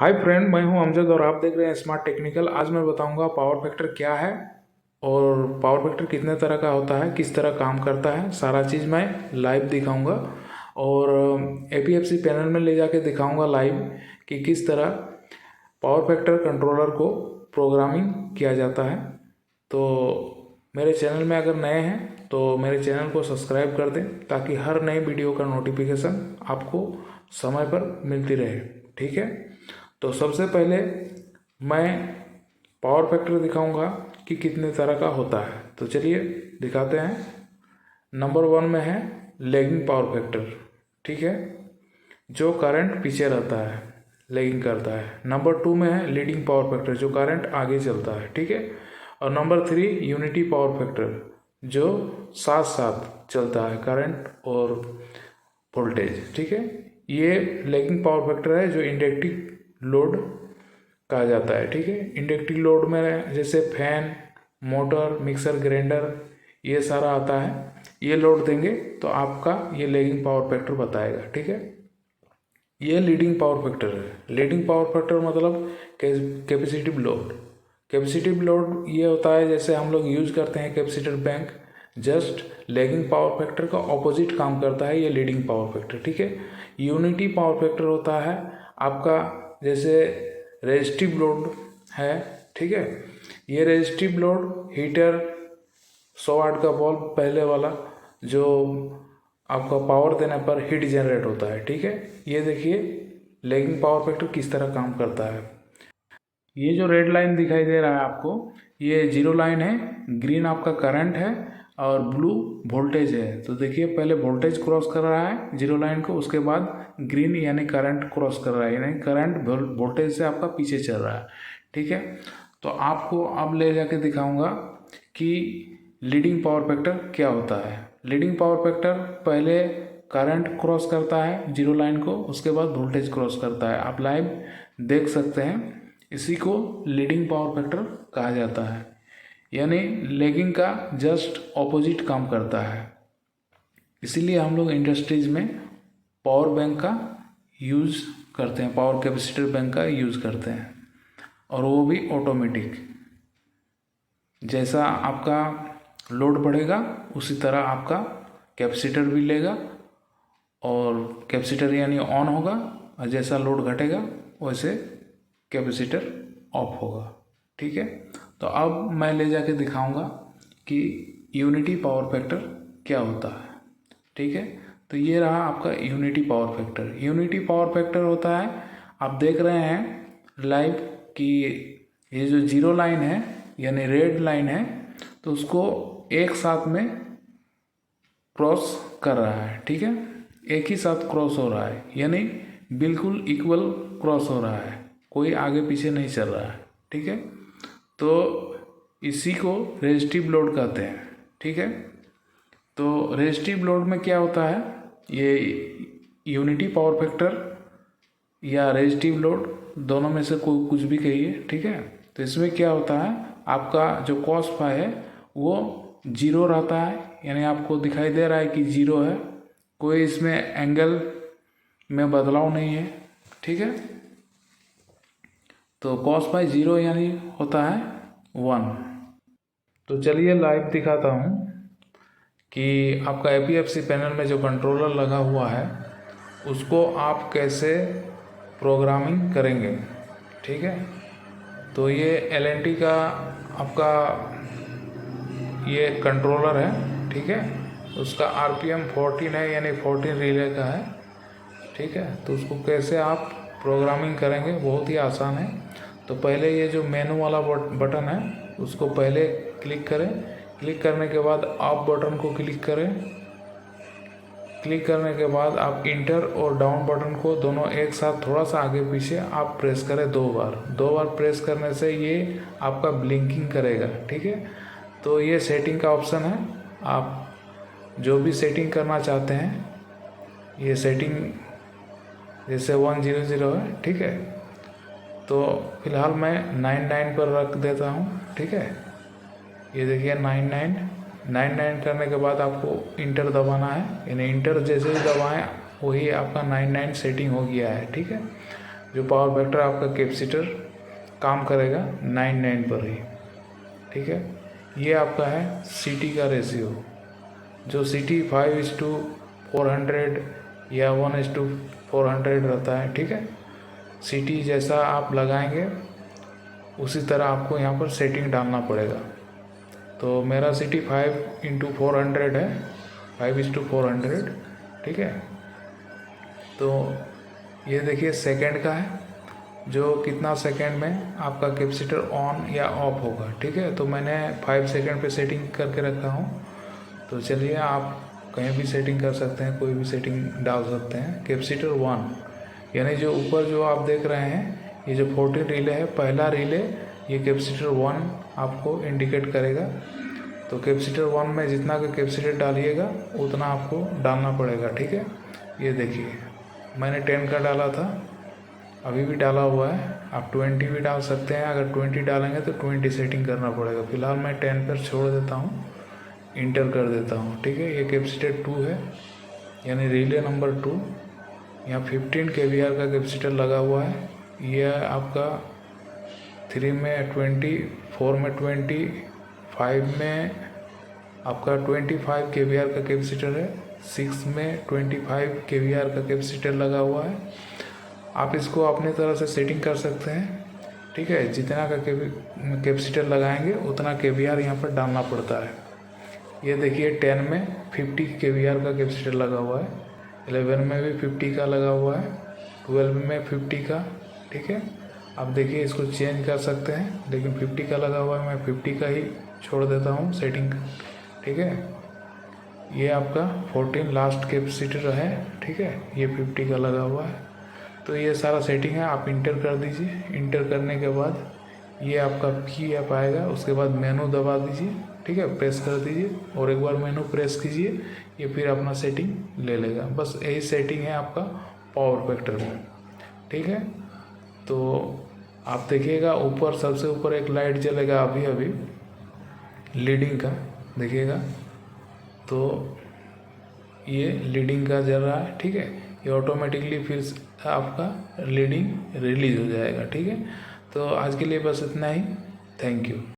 Hi friend, मैं हूं अमजद और आप देख रहे हैं स्मार्ट टेक्निकल। आज मैं बताऊंगा पावर फैक्टर क्या है और पावर फैक्टर कितने तरह का होता है, किस तरह काम करता है। सारा चीज़ मैं लाइव दिखाऊंगा और एपीएफसी पैनल में ले जाके दिखाऊंगा लाइव कि किस तरह पावर फैक्टर कंट्रोलर को प्रोग्रामिंग किया जाता है। तो मेरे चैनल में अगर नए हैं तो मेरे चैनल को सब्सक्राइब कर दें ताकि हर नए वीडियो का नोटिफिकेशन आपको समय पर मिलती रहे। ठीक है, तो सबसे पहले मैं पावर फैक्टर दिखाऊंगा कि कितने तरह का होता है। तो चलिए दिखाते हैं। नंबर 1 में है लैगिंग पावर फैक्टर। ठीक है, जो करंट पीछे रहता है, लैगिंग करता है। नंबर 2 में है लीडिंग पावर फैक्टर, जो करंट आगे चलता है। ठीक है, और नंबर 3 यूनिटी पावर फैक्टर, जो साथ साथ चलता है करंट और वोल्टेज। ठीक है, ये लैगिंग पावर फैक्टर है जो इंडक्टिव लोड कहा जाता है। ठीक है, इंडक्टिव लोड में जैसे फैन, मोटर, मिक्सर, ग्राइंडर, ये सारा आता है। ये लोड देंगे तो आपका ये लैगिंग पावर फैक्टर बताएगा। ठीक है, ये लीडिंग पावर फैक्टर है। लीडिंग पावर फैक्टर मतलब कैपेसिटिव लोड। कैपेसिटिव लोड ये होता है जैसे हम लोग यूज करते हैं capacitor bank, just lagging power factor का ऑपोजिट काम करता है ये लीडिंग पावर फैक्टर। ठीक है, यूनिटी पावर फैक्टर होता है आपका जैसे रेजिस्टिव लोड है। ठीक है, ये रेजिस्टिव लोड हीटर 100 वाट का बल्ब पहले वाला जो आपका पावर देने पर हीट जनरेट होता है। ठीक है, ये देखिए लैगिंग पावर फैक्टर किस तरह काम करता है। ये जो रेड लाइन दिखाई दे रहा है आपको, ये जीरो लाइन है, ग्रीन आपका करंट है और ब्लू वोल्टेज है। तो देखिए पहले वोल्टेज क्रॉस कर रहा है जीरो लाइन को, उसके बाद ग्रीन यानी करंट क्रॉस कर रहा है, यानी करंट वोल्टेज से आपका पीछे चल रहा है। ठीक है, तो आपको अब ले जाके दिखाऊंगा कि लीडिंग पावर फैक्टर क्या होता है। लीडिंग पावर फैक्टर पहले करंट क्रॉस करता है जीरो लाइन को, उसके बाद वोल्टेज क्रॉस करता है। आप लाइव देख सकते हैं, इसी को लीडिंग पावर फैक्टर कहा जाता है, यानी लैगिंग का जस्ट ऑपोजिट काम करता है। इसीलिए हम लोग इंडस्ट्रीज में पावर बैंक का यूज़ करते हैं, पावर कैपेसिटर बैंक का यूज़ करते हैं, और वो भी ऑटोमेटिक। जैसा आपका लोड बढ़ेगा उसी तरह आपका कैपेसिटर भी लेगा, और कैपेसिटर यानी ऑन होगा, और जैसा लोड घटेगा वैसे कैपेसिटर ऑफ होगा। ठीक है, तो अब मैं ले जाके दिखाऊंगा कि यूनिटी पावर फैक्टर क्या होता है। ठीक है, तो ये रहा आपका unity power factor. Unity power factor होता है, आप देख रहे हैं लाइव कि ये जो जीरो लाइन है यानी रेड लाइन है, तो उसको एक साथ में क्रॉस कर रहा है। ठीक है, एक ही साथ क्रॉस हो रहा है, यानी बिल्कुल इक्वल क्रॉस हो रहा है, कोई आगे पीछे नहीं चल रहा है। ठीक है, तो इसी को रेजिस्टिव लोड कहते हैं। ठीक है, तो रेजिस्टिव लोड में क्या होता है, ये यूनिटी पावर फैक्टर या रेजिस्टिव लोड दोनों में से कोई कुछ भी कहिए। ठीक है, तो इसमें क्या होता है, आपका जो कॉस फाई है वो जीरो रहता है, यानी आपको दिखाई दे रहा है कि जीरो है, कोई इसमें एंगल में बदलाव नहीं है। ठीक है, तो कॉस फाई जीरो यानी होता है 1। तो चलिए लाइव दिखाता हूँ कि आपका एपीएफसी पैनल में जो कंट्रोलर लगा हुआ है उसको आप कैसे प्रोग्रामिंग करेंगे। ठीक है, तो ये एलएनटी का आपका ये कंट्रोलर है। ठीक है, उसका आरपीएम 14 है, यानी 14 रिले का है। ठीक है, तो उसको कैसे आप प्रोग्रामिंग करेंगे, बहुत ही आसान है। तो पहले ये जो मेनू वाला बटन है उसको पहले क्लिक करें, क्लिक करने के बाद अप बटन को क्लिक करें, क्लिक करने के बाद आप इंटर और डाउन बटन को दोनों एक साथ थोड़ा सा आगे पीछे आप प्रेस करें 2 बार। 2 बार प्रेस करने से ये आपका ब्लिंकिंग करेगा। ठीक है, तो ये सेटिंग का ऑप्शन है, आप जो भी सेटिंग करना चाहते हैं, ये सेटिंग जैसे 100 है। ठीक है, तो फिलहाल मैं 99 पर रख देता हूँ। ठीक है, ये देखिए 99 करने के बाद आपको इंटर दबाना है, यानी इंटर जैसे ही दबाएं वही आपका 99 सेटिंग हो गया है। ठीक है, जो पावर फैक्टर आपका कैपेसिटर काम करेगा 99 पर ही, ठीक है। ये आपका है CT का रेशियो, जो CT 5:400 या 1:400 रहता है, ठीक है। CT जैसा आप लगाएंगे उसी तरह आपको यहाँ पर सेटिंग डालना पड़ेगा। तो मेरा CT 5:400 है, 5:400, ठीक है। तो ये देखिए सेकंड का है, जो कितना सेकंड में आपका कैपेसिटर ऑन या ऑफ होगा, ठीक है। तो मैंने 5 सेकंड पे सेटिंग करके रखा हूँ। तो चलिए आप कहीं भी सेटिंग कर सकते हैं, कोई भी सेटिंग डाल सकते हैं। कैपेसिटर 1 यानी जो ऊपर जो आप देख रहे हैं, ये जो 14 रिले है, पहला रिले ये कैपेसिटर 1 आपको इंडिकेट करेगा। तो कैपेसिटर 1 में जितना का कैपेसिटर डालिएगा उतना आपको डालना पड़ेगा, ठीक है। ये देखिए मैंने 10 का डाला था, अभी भी डाला हुआ है। आप 20 भी डाल सकते हैं, अगर 20 डालेंगे तो 20 सेटिंग करना पड़ेगा। फिलहाल मैं 10 पर छोड़ देता हूँ, इंटर कर देता हूँ, ठीक है। ये कैपेसिटर 2 है, यानी रिले नंबर 2। यहाँ 15 kVAR का कैपेसिटर लगा हुआ है। यह आपका 3 में 20, 4 में 20, 5 में आपका 25 kVAR का कैपेसिटर है, 6 में 25 kVAR का कैपेसिटर लगा हुआ है। आप इसको अपनी तरह से सेटिंग कर सकते हैं, ठीक है। जितना का कैपेसिटर लगाएंगे उतना kVAR यहाँ पर डालना पड़ता है। ये देखिए 10 में 50 kVAR का कैपेसिटर लगा हुआ है, 11 में भी 50 का लगा हुआ है, 12 में 50 का, ठीक है। आप देखिए इसको चेंज कर सकते हैं, लेकिन 50 का लगा हुआ है, मैं 50 का ही छोड़ देता हूँ सेटिंग, ठीक है। ये आपका 14 लास्ट कैपेसिटर है, ठीक है। ये 50 का लगा हुआ है। तो ये सारा सेटिंग है, आप इंटर कर दीजिए। इंटर करने के बाद ये आपका की ऐप आएगा, उसके बाद मेनू दबा दीजिए, ठीक है, प्रेस कर दीजिए और एक बार मेनू प्रेस कीजिए, ये फिर अपना सेटिंग ले लेगा। बस यही सेटिंग है आपका पावर फैक्टर में, ठीक है। तो आप देखिएगा ऊपर सबसे ऊपर एक लाइट जलेगा अभी अभी लीडिंग का, देखिएगा। तो ये लीडिंग का जल रहा है, ठीक है। ये ऑटोमेटिकली फिर आपका लीडिंग रिलीज हो जाएगा, ठीक है। तो आज के लिए बस इतना ही। Thank you.